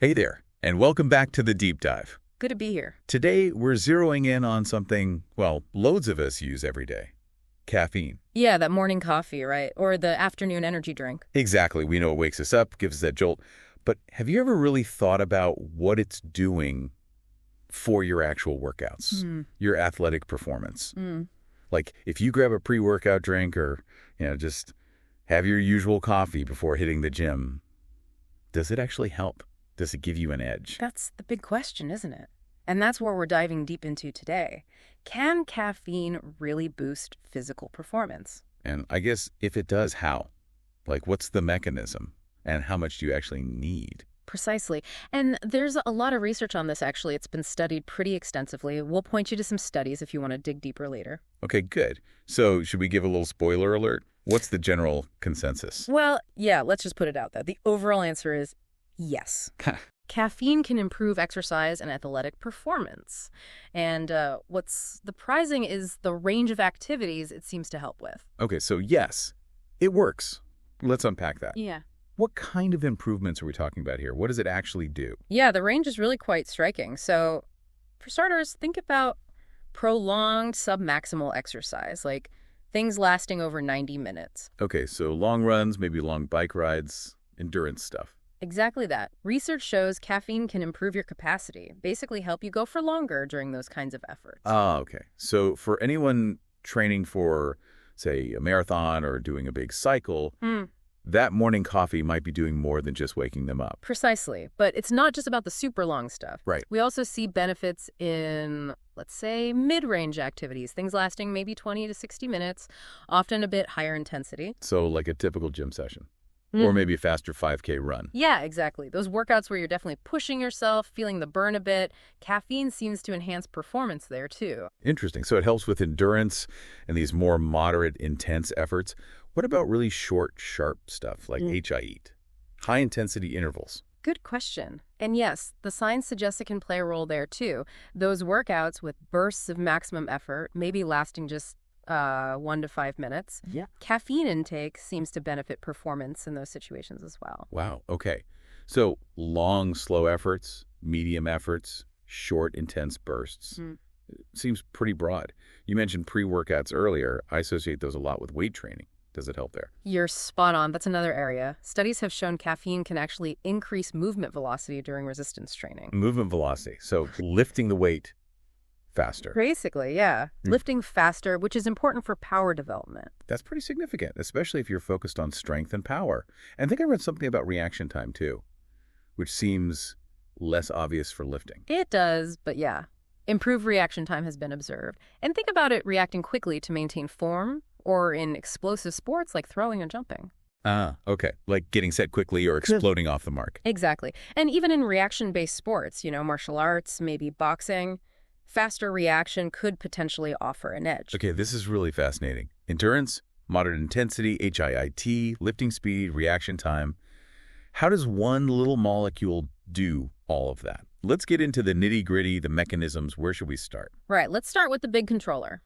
Hey there, and welcome back to the Deep Dive. Good to be here. Today, we're zeroing in on something, well, loads of us use every day. Caffeine. Yeah, that morning coffee, right? Or the afternoon energy drink. Exactly. We know it wakes us up, gives us that jolt. But have you ever really thought about what it's doing for your actual workouts, your athletic performance? Like, if you grab a pre-workout drink or, just have your usual coffee before hitting the gym, does it actually help? Does it give you an edge? That's the big question, isn't it? And that's where we're diving deep into today. Can caffeine really boost physical performance? And I guess if it does, how? Like, what's the mechanism? And how much do you actually need? Precisely. And there's a lot of research on this, actually. It's been studied pretty extensively. We'll point you to some studies if you want to dig deeper later. Okay, good. So should we give a little spoiler alert? What's the general consensus? Well, yeah, let's just put it out there. The overall answer is yes. Caffeine can improve exercise and athletic performance. And what's surprising is the range of activities it seems to help with. Okay, so yes, it works. Let's unpack that. Yeah. What kind of improvements are we talking about here? What does it actually do? Yeah, the range is really quite striking. So, for starters, think about prolonged submaximal exercise, like things lasting over 90 minutes. Okay, so long runs, maybe long bike rides, endurance stuff. Exactly that. Research shows caffeine can improve your capacity, basically help you go for longer during those kinds of efforts. Ah, okay. So for anyone training for, say, a marathon or doing a big cycle, that morning coffee might be doing more than just waking them up. Precisely. But it's not just about the super long stuff. Right. We also see benefits in, let's say, mid-range activities, things lasting maybe 20 to 60 minutes, often a bit higher intensity. So like a typical gym session. Or maybe a faster 5K run. Yeah, exactly. Those workouts where you're definitely pushing yourself, feeling the burn a bit. Caffeine seems to enhance performance there, too. Interesting. So it helps with endurance and these more moderate, intense efforts. What about really short, sharp stuff like HIIT? High-intensity intervals. Good question. And yes, the science suggests it can play a role there, too. Those workouts with bursts of maximum effort, maybe lasting just 1 to 5 minutes. Yeah. Caffeine intake seems to benefit performance in those situations as well. Wow. Okay. So long, slow efforts, medium efforts, short, intense bursts. Seems pretty broad. You mentioned pre-workouts earlier. I associate those a lot with weight training. Does it help there? You're spot on. That's another area. Studies have shown caffeine can actually increase movement velocity during resistance training. Movement velocity. So lifting the weight faster. Basically, yeah. Lifting faster, which is important for power development. That's pretty significant, especially if you're focused on strength and power. And I think I read something about reaction time, too, which seems less obvious for lifting. It does, but yeah. Improved reaction time has been observed. And think about it reacting quickly to maintain form, or in explosive sports like throwing and jumping. Ah, okay. Like getting set quickly or exploding off the mark. Exactly. And even in reaction-based sports, martial arts, maybe boxing, faster reaction could potentially offer an edge. Okay, this is really fascinating. Endurance, moderate intensity, HIIT, lifting speed, reaction time. How does one little molecule do all of that? Let's get into the nitty-gritty, the mechanisms. Where should we start? Right, let's start with the big controller.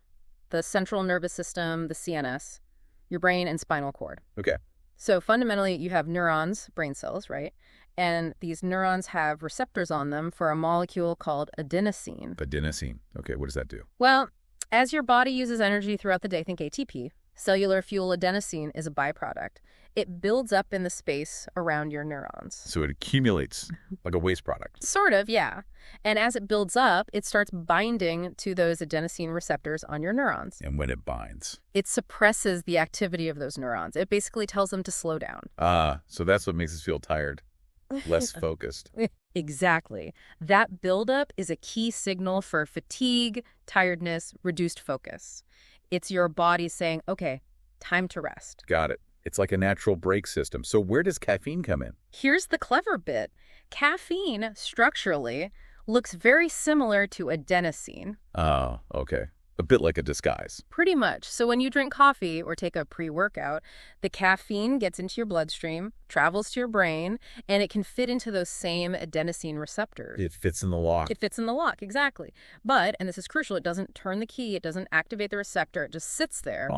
The central nervous system, the CNS, your brain and spinal cord. Okay. So fundamentally, you have neurons, brain cells, right? And these neurons have receptors on them for a molecule called adenosine. Adenosine. Okay, what does that do? Well, as your body uses energy throughout the day, think ATP, cellular fuel adenosine is a byproduct. It builds up in the space around your neurons. So it accumulates like a waste product. Sort of, yeah. And as it builds up, it starts binding to those adenosine receptors on your neurons. And when it binds? It suppresses the activity of those neurons. It basically tells them to slow down. Ah, so that's what makes us feel tired. Less focused. Exactly. That buildup is a key signal for fatigue, tiredness, reduced focus. It's your body saying, okay, time to rest. Got it. It's like a natural brake system. So where does caffeine come in? Here's the clever bit. Caffeine, structurally, looks very similar to adenosine. Oh, okay. a bit like a disguise. Pretty much. So when you drink coffee or take a pre-workout, the caffeine gets into your bloodstream, travels to your brain, and it can fit into those same adenosine receptors. It fits in the lock. It fits in the lock, exactly. But, and this is crucial, it doesn't turn the key, it doesn't activate the receptor, it just sits there.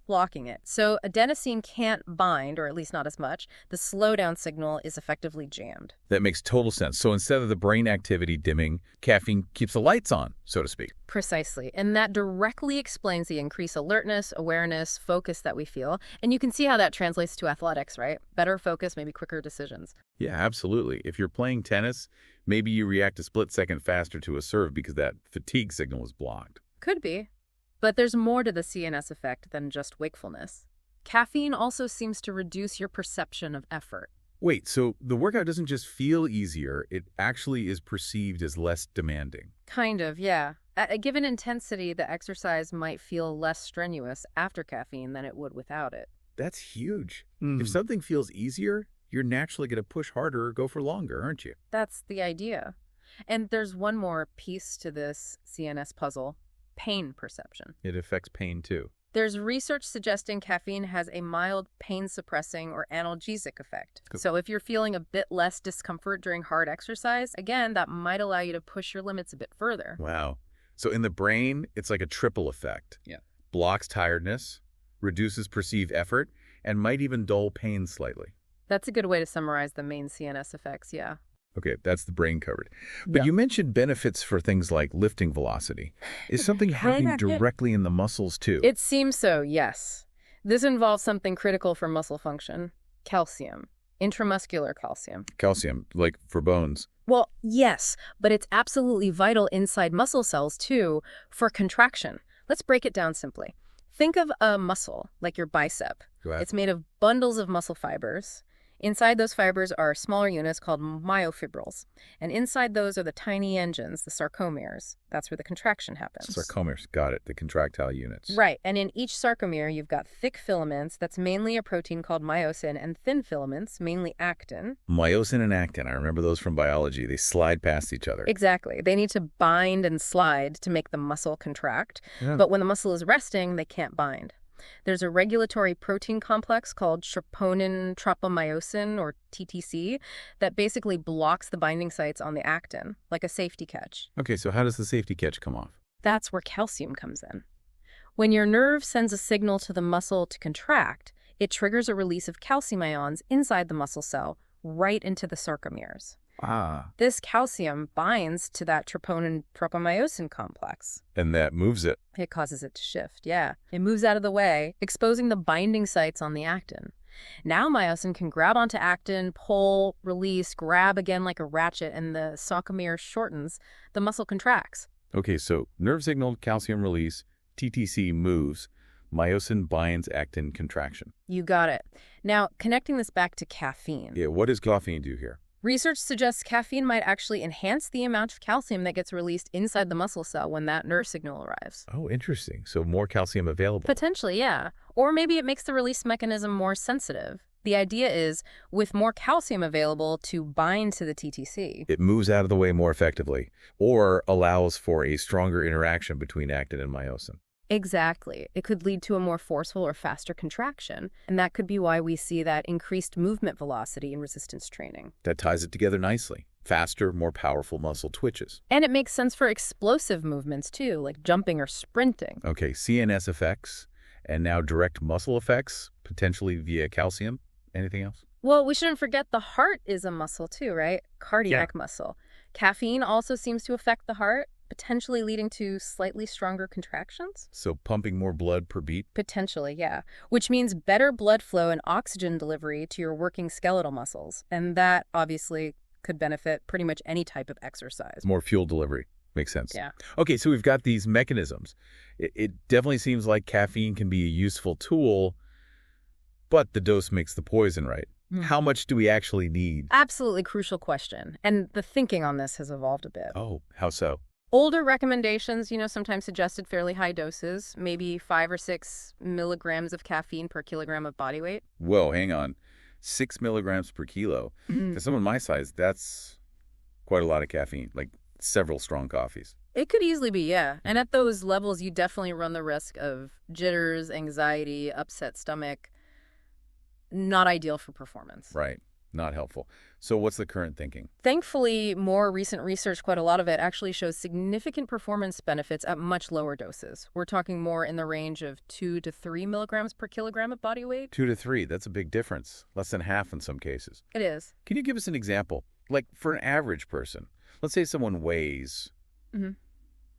Blocking it. So adenosine can't bind, or at least not as much. The slowdown signal is effectively jammed. That makes total sense. So instead of the brain activity dimming, caffeine keeps the lights on, so to speak. Precisely. And that directly explains the increased alertness, awareness, focus that we feel. And you can see how that translates to athletics, right? Better focus, maybe quicker decisions. Yeah, absolutely. If you're playing tennis, maybe you react a split second faster to a serve because that fatigue signal is blocked. Could be. But there's more to the CNS effect than just wakefulness. Caffeine also seems to reduce your perception of effort. Wait, so the workout doesn't just feel easier, it actually is perceived as less demanding. Kind of, yeah. At a given intensity, the exercise might feel less strenuous after caffeine than it would without it. That's huge. If something feels easier, you're naturally going to push harder or go for longer, aren't you? That's the idea. And there's one more piece to this CNS puzzle: pain perception. It affects pain too. There's research suggesting caffeine has a mild pain-suppressing or analgesic effect. So if you're feeling a bit less discomfort during hard exercise, again, that might allow you to push your limits a bit further. Wow. So in the brain, it's like a triple effect. Yeah. Blocks tiredness, reduces perceived effort, and might even dull pain slightly. That's a good way to summarize the main CNS effects, yeah. Okay, that's the brain covered. But you mentioned benefits for things like lifting velocity. Is something happening directly in the muscles too? It seems so, yes. This involves something critical for muscle function: calcium, intramuscular calcium. Calcium, like for bones. Well, yes, but it's absolutely vital inside muscle cells too for contraction. Let's break it down simply. Think of a muscle, like your bicep. Go ahead. It's made of bundles of muscle fibers. Inside those fibers are smaller units called myofibrils. And inside those are the tiny engines, the sarcomeres. That's where the contraction happens. Sarcomeres, got it, the contractile units. Right, and in each sarcomere, you've got thick filaments. That's mainly a protein called myosin, and thin filaments, mainly actin. Myosin and actin, I remember those from biology. They slide past each other. Exactly. They need to bind and slide to make the muscle contract. Yeah. But when the muscle is resting, they can't bind. There's a regulatory protein complex called troponin tropomyosin, or TTC, that basically blocks the binding sites on the actin, like a safety catch. Okay, so how does the safety catch come off? That's where calcium comes in. When your nerve sends a signal to the muscle to contract, it triggers a release of calcium ions inside the muscle cell, right into the sarcomeres. Ah. This calcium binds to that troponin tropomyosin complex. And that moves it. It causes it to shift, yeah. It moves out of the way, exposing the binding sites on the actin. Now myosin can grab onto actin, pull, release, grab again like a ratchet, and the sarcomere shortens. The muscle contracts. Okay, so nerve signal, calcium release, TTC moves, myosin binds, actin contraction. You got it. Now, connecting this back to caffeine. Yeah, what does caffeine do here? Research suggests caffeine might actually enhance the amount of calcium that gets released inside the muscle cell when that nerve signal arrives. Oh, interesting. So more calcium available. Potentially, yeah. Or maybe it makes the release mechanism more sensitive. The idea is, with more calcium available to bind to the TTC, it moves out of the way more effectively, or allows for a stronger interaction between actin and myosin. Exactly. It could lead to a more forceful or faster contraction, and that could be why we see that increased movement velocity in resistance training. That ties it together nicely. Faster, more powerful muscle twitches. And it makes sense for explosive movements too, like jumping or sprinting. Okay, CNS effects, and now direct muscle effects, potentially via calcium. Anything else? Well, we shouldn't forget the heart is a muscle too, right? Cardiac muscle. Caffeine also seems to affect the heart, potentially leading to slightly stronger contractions? So pumping more blood per beat? Potentially, yeah. Which means better blood flow and oxygen delivery to your working skeletal muscles. And that, obviously, could benefit pretty much any type of exercise. More fuel delivery. Makes sense. Yeah. Okay, so we've got these mechanisms. It definitely seems like caffeine can be a useful tool, but the dose makes the poison, right? How much do we actually need? Absolutely crucial question. And the thinking on this has evolved a bit. Oh, how so? Older recommendations, sometimes suggested fairly high doses, maybe 5 or 6 milligrams of caffeine per kilogram of body weight. Whoa, hang on. 6 milligrams per kilo. For someone my size, that's quite a lot of caffeine, like several strong coffees. It could easily be, yeah. And at those levels, you definitely run the risk of jitters, anxiety, upset stomach. Not ideal for performance. Right. Not helpful. So what's the current thinking? Thankfully, more recent research, quite a lot of it, actually shows significant performance benefits at much lower doses. We're talking more in the range of 2 to 3 milligrams per kilogram of body weight. 2 to 3, that's a big difference. Less than half in some cases. It is. Can you give us an example? Like for an average person, let's say someone weighs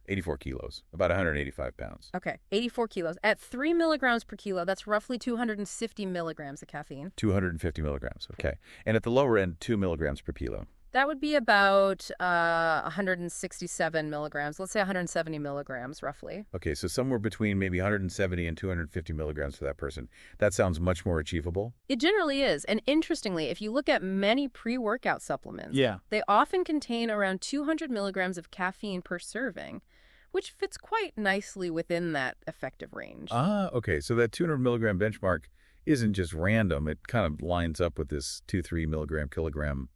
84 kilos, about 185 pounds. Okay, 84 kilos. At 3 milligrams per kilo, that's roughly 250 milligrams of caffeine. 250 milligrams, okay. And at the lower end, 2 milligrams per kilo. That would be about 167 milligrams. Let's say 170 milligrams, roughly. Okay, so somewhere between maybe 170 and 250 milligrams for that person. That sounds much more achievable. It generally is. And interestingly, if you look at many pre-workout supplements, they often contain around 200 milligrams of caffeine per serving, which fits quite nicely within that effective range. Okay, so that 200 milligram benchmark isn't just random. It kind of lines up with this 2-3 milligram kilogram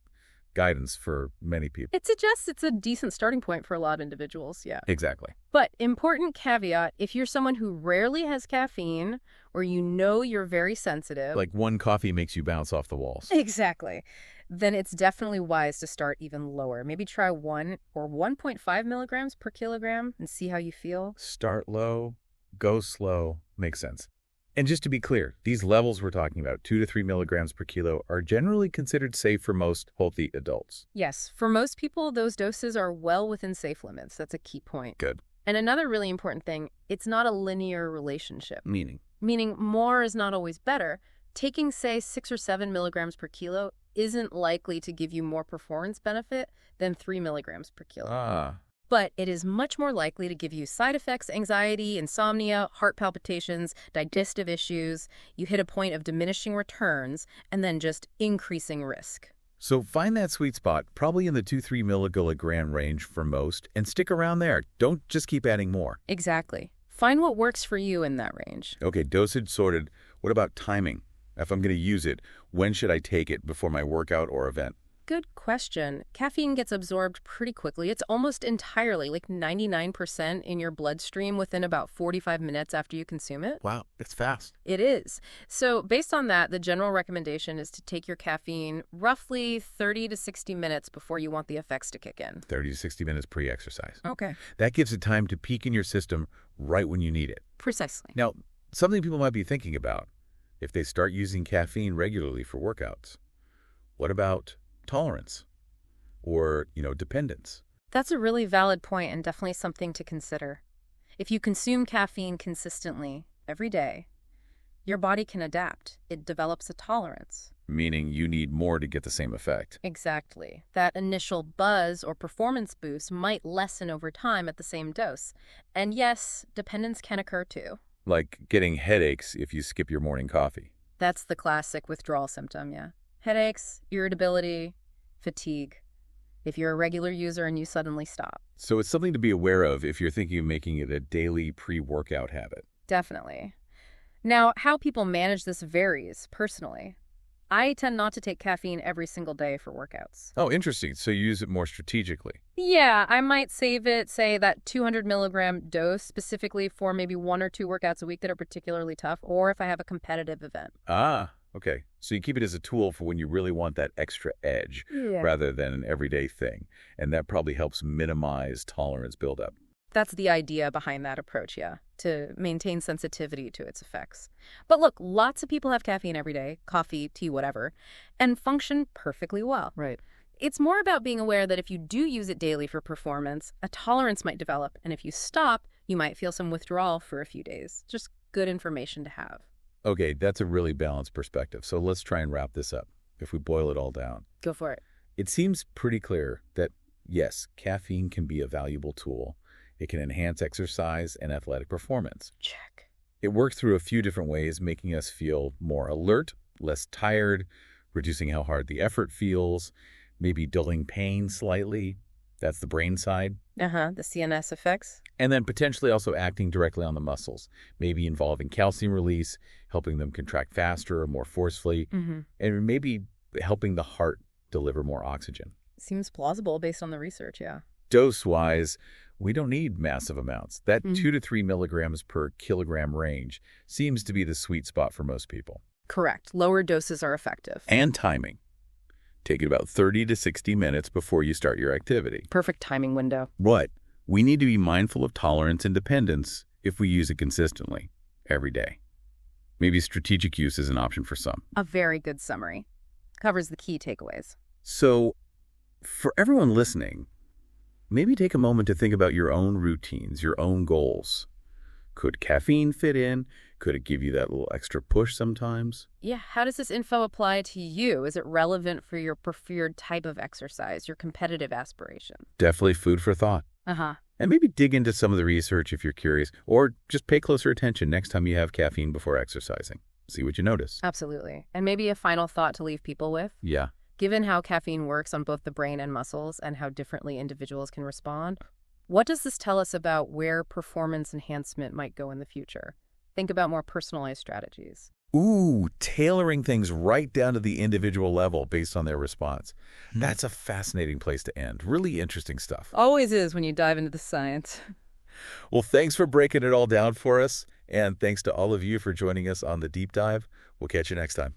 guidance for many people. It suggests it's a decent starting point for a lot of individuals, yeah. Exactly. But important caveat, if you're someone who rarely has caffeine or you know you're very sensitive... Like one coffee makes you bounce off the walls. Exactly. Then it's definitely wise to start even lower. Maybe try 1 or 1.5 milligrams per kilogram and see how you feel. Start low, go slow. Makes sense. And just to be clear, these levels we're talking about, 2 to 3 milligrams per kilo, are generally considered safe for most healthy adults. Yes, for most people, those doses are well within safe limits. That's a key point. Good. And another really important thing, it's not a linear relationship. Meaning? Meaning more is not always better. Taking, say, 6 or 7 milligrams per kilo isn't likely to give you more performance benefit than 3 milligrams per kilo. But it is much more likely to give you side effects, anxiety, insomnia, heart palpitations, digestive issues. You hit a point of diminishing returns and then just increasing risk. So find that sweet spot, probably in the 2-3 milligram range for most, and stick around there. Don't just keep adding more. Exactly. Find what works for you in that range. Okay, dosage sorted. What about timing? If I'm going to use it, when should I take it before my workout or event? Good question. Caffeine gets absorbed pretty quickly. It's almost entirely, like 99% in your bloodstream within about 45 minutes after you consume it. Wow, it's fast. It is. So based on that, the general recommendation is to take your caffeine roughly 30 to 60 minutes before you want the effects to kick in. 30 to 60 minutes pre-exercise. Okay. That gives it time to peak in your system right when you need it. Precisely. Now, something people might be thinking about if they start using caffeine regularly for workouts. What about tolerance or, dependence? That's a really valid point and definitely something to consider. If you consume caffeine consistently every day, your body can adapt. It develops a tolerance. Meaning you need more to get the same effect. Exactly. That initial buzz or performance boost might lessen over time at the same dose. And yes, dependence can occur too. Like getting headaches if you skip your morning coffee. That's the classic withdrawal symptom, yeah. Headaches, irritability, fatigue. If you're a regular user and you suddenly stop. So it's something to be aware of if you're thinking of making it a daily pre-workout habit. Definitely. Now, how people manage this varies personally. I tend not to take caffeine every single day for workouts. Oh, interesting. So you use it more strategically. Yeah, I might save it, say, that 200 milligram dose specifically for maybe 1 or 2 workouts a week that are particularly tough, or if I have a competitive event. Okay. So you keep it as a tool for when you really want that extra edge rather than an everyday thing. And that probably helps minimize tolerance buildup. That's the idea behind that approach, yeah, to maintain sensitivity to its effects. But look, lots of people have caffeine every day, coffee, tea, whatever, and function perfectly well. Right. It's more about being aware that if you do use it daily for performance, a tolerance might develop, and if you stop, you might feel some withdrawal for a few days. Just good information to have. Okay, that's a really balanced perspective. So let's try and wrap this up. If we boil it all down. Go for it. It seems pretty clear that, yes, caffeine can be a valuable tool. It can enhance exercise and athletic performance. Check. It works through a few different ways, making us feel more alert, less tired, reducing how hard the effort feels, maybe dulling pain slightly. That's the brain side. The CNS effects. And then potentially also acting directly on the muscles, maybe involving calcium release, helping them contract faster or more forcefully, and maybe helping the heart deliver more oxygen. Seems plausible based on the research, yeah. Dose-wise, we don't need massive amounts. That 2 to 3 milligrams per kilogram range seems to be the sweet spot for most people. Correct. Lower doses are effective. And timing. Take it about 30 to 60 minutes before you start your activity. Perfect timing window. What? We need to be mindful of tolerance and dependence if we use it consistently, every day. Maybe strategic use is an option for some. A very good summary. Covers the key takeaways. So, for everyone listening, maybe take a moment to think about your own routines, your own goals. Could caffeine fit in? Could it give you that little extra push sometimes? Yeah, how does this info apply to you? Is it relevant for your preferred type of exercise, your competitive aspiration? Definitely food for thought. Uh-huh. And maybe dig into some of the research if you're curious, or just pay closer attention next time you have caffeine before exercising. See what you notice. Absolutely. And maybe a final thought to leave people with? Yeah. Given how caffeine works on both the brain and muscles and how differently individuals can respond, what does this tell us about where performance enhancement might go in the future? Think about more personalized strategies. Ooh, tailoring things right down to the individual level based on their response. That's a fascinating place to end. Really interesting stuff. Always is when you dive into the science. Well, thanks for breaking it all down for us. And thanks to all of you for joining us on the deep dive. We'll catch you next time.